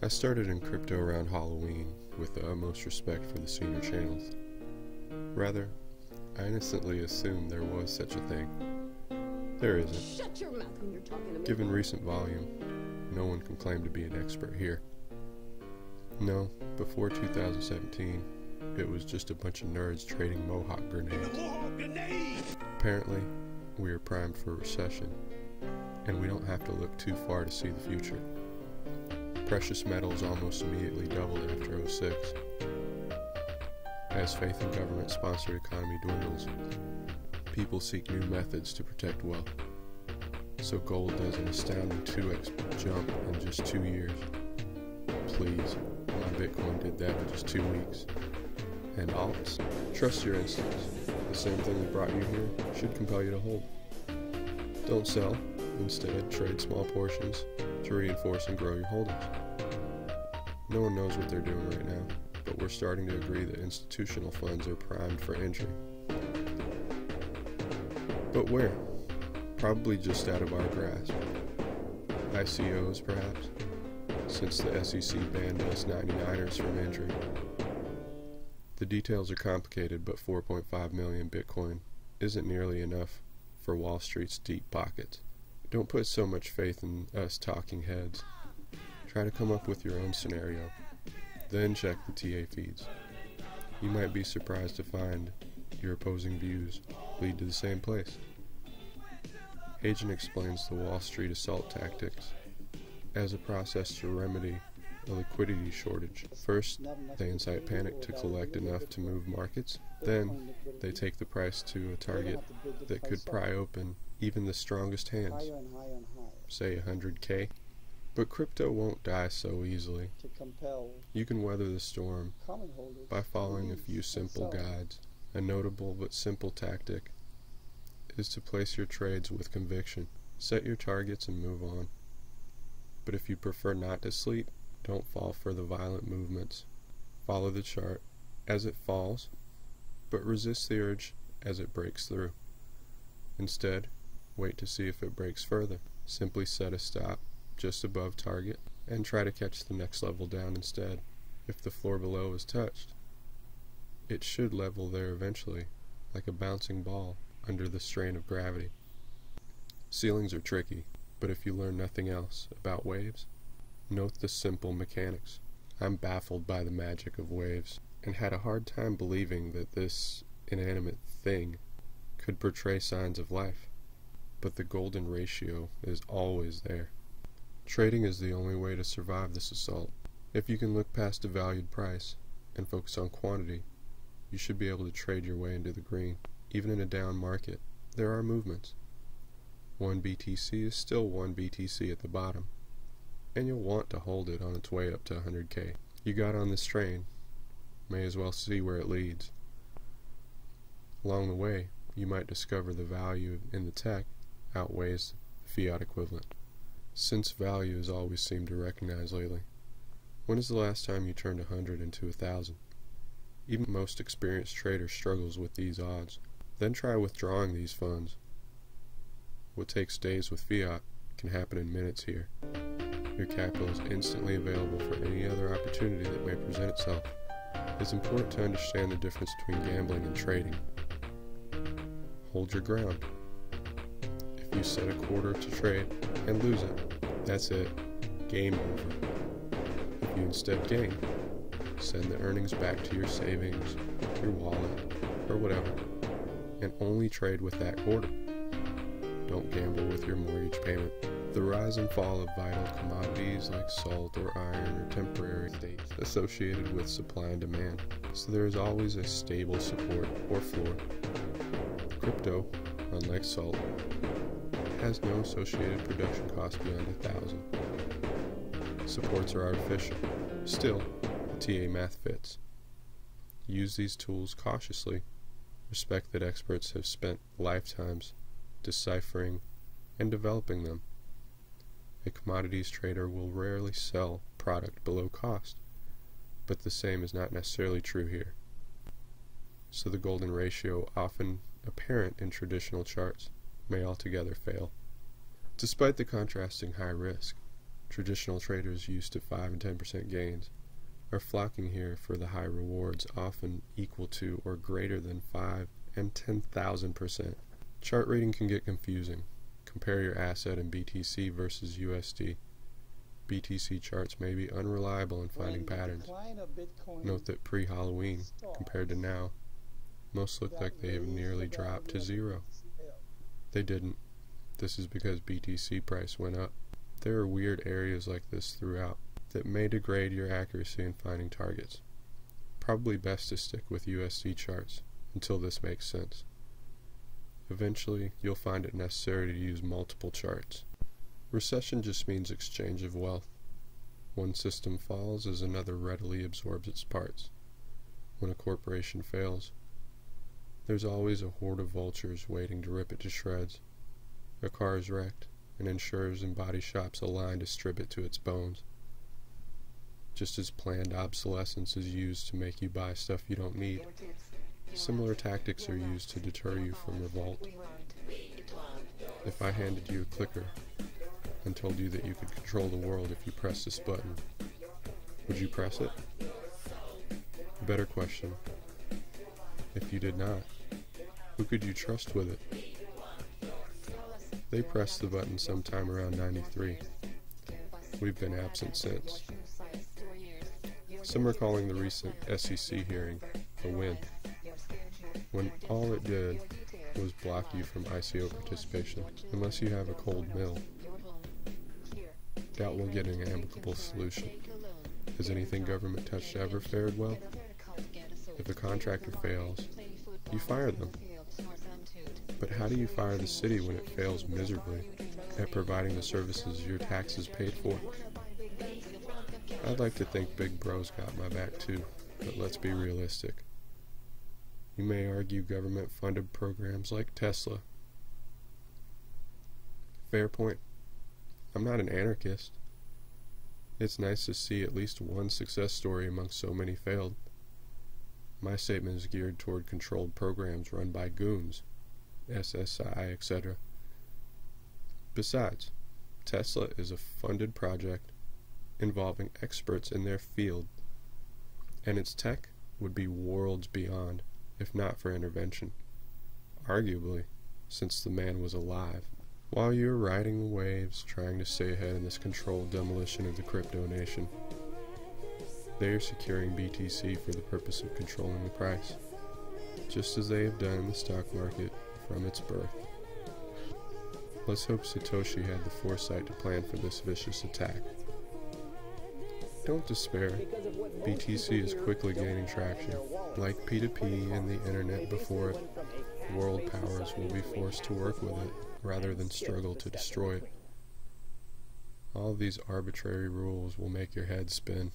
I started in crypto around Halloween with the utmost respect for the senior channels. Rather, I innocently assumed there was such a thing. There isn't. Shut your mouth when you're talking to me. Given recent volume, no one can claim to be an expert here. No, before 2017, it was just a bunch of nerds trading Mohawk grenades. Apparently, we are primed for a recession, and we don't have to look too far to see the future. Precious metals almost immediately doubled after '06. As faith in government-sponsored economy dwindles, people seek new methods to protect wealth. So gold does an astounding 2x jump in just 2 years. Please, my BitCoin did that in just 2 weeks. And alts, trust your instincts. The same thing that brought you here should compel you to hold. Don't sell. Instead, trade small portions to reinforce and grow your holdings. No one knows what they're doing right now, but we're starting to agree that institutional funds are primed for entry. But where? Probably just out of our grasp. ICOs, perhaps, since the SEC banned us 99ers from entry. The details are complicated, but 4.5 million Bitcoin isn't nearly enough for Wall Street's deep pockets. Don't put so much faith in us talking heads. Try to come up with your own scenario. Then check the TA feeds. You might be surprised to find your opposing views lead to the same place. Agent explains the Wall Street assault tactics as a process to remedy a liquidity shortage. First, they incite panic to collect enough to move markets. Then, they take the price to a target that could pry open even the strongest hands, say 100K. But crypto won't die so easily. You can weather the storm by following a few simple guides. A notable but simple tactic is to place your trades with conviction. Set your targets and move on. But if you prefer not to sleep, don't fall for the violent movements. Follow the chart as it falls, but resist the urge as it breaks through. Instead, wait to see if it breaks further. Simply set a stop just above target and try to catch the next level down instead. If the floor below is touched, it should level there eventually, like a bouncing ball under the strain of gravity. Ceilings are tricky, but if you learn nothing else about waves, note the simple mechanics. I'm baffled by the magic of waves, and had a hard time believing that this inanimate thing could portray signs of life. But the golden ratio is always there. Trading is the only way to survive this assault. If you can look past a valued price and focus on quantity, you should be able to trade your way into the green. Even in a down market, there are movements. 1 BTC is still 1 BTC at the bottom, and you'll want to hold it on its way up to 100K. You got on this train, may as well see where it leads. Along the way, you might discover the value in the tech outweighs the fiat equivalent. Since value has always seemed to recognize lately, when is the last time you turned 100 into 1,000? Even the most experienced trader struggles with these odds. Then try withdrawing these funds. What takes days with fiat can happen in minutes here. Your capital is instantly available for any other opportunity that may present itself. It's important to understand the difference between gambling and trading. Hold your ground. If you set a quarter to trade and lose it, that's it. Game over. If you instead gain, send the earnings back to your savings, your wallet, or whatever, and only trade with that quarter. Don't gamble with your mortgage payment. The rise and fall of vital commodities like salt or iron are temporary states associated with supply and demand, so there is always a stable support or floor. Crypto, unlike salt, has no associated production cost beyond 1,000. Supports are artificial. Still, the TA math fits. Use these tools cautiously. Respect that experts have spent lifetimes deciphering and developing them. A commodities trader will rarely sell product below cost, but the same is not necessarily true here. So the golden ratio, often apparent in traditional charts, may altogether fail. Despite the contrasting high risk, traditional traders used to 5 and 10% gains are flocking here for the high rewards, often equal to or greater than 5 and 10,000%. Chart rating can get confusing. Compare your asset in BTC versus USD. BTC charts may be unreliable in finding patterns. Note that pre-Halloween, compared to now, most look like they have nearly dropped to zero. They didn't. This is because BTC price went up. There are weird areas like this throughout that may degrade your accuracy in finding targets. Probably best to stick with USD charts until this makes sense. Eventually, you'll find it necessary to use multiple charts. Recession just means exchange of wealth. One system falls as another readily absorbs its parts. When a corporation fails, there's always a horde of vultures waiting to rip it to shreds. A car is wrecked, and insurers and body shops align to strip it to its bones. Just as planned obsolescence is used to make you buy stuff you don't need, similar tactics are used to deter you from revolt. If I handed you a clicker and told you that you could control the world if you press this button, would you press it? Better question. If you did not, who could you trust with it? They pressed the button sometime around 93. We've been absent since. Some are calling the recent SEC hearing a win, when all it did was block you from ICO participation, unless you have a cold mill. Doubt we'll get an amicable solution. Has anything government touched ever fared well? If a contractor fails, you fire them. But how do you fire the city when it fails miserably at providing the services your taxes paid for? I'd like to think Big Bro's got my back too, but let's be realistic. You may argue government-funded programs like Tesla. Fair point. I'm not an anarchist. It's nice to see at least one success story among so many failed. My statement is geared toward controlled programs run by goons, SSI, etc. Besides, Tesla is a funded project involving experts in their field, and its tech would be worlds beyond if not for intervention, arguably, since the man was alive. While you're riding the waves trying to stay ahead in this controlled demolition of the crypto nation, they are securing BTC for the purpose of controlling the price, just as they have done in the stock market from its birth. Let's hope Satoshi had the foresight to plan for this vicious attack. Don't despair. BTC is quickly gaining traction. Like P2P and the internet before it, world powers will be forced to work with it rather than struggle to destroy it. All of these arbitrary rules will make your head spin.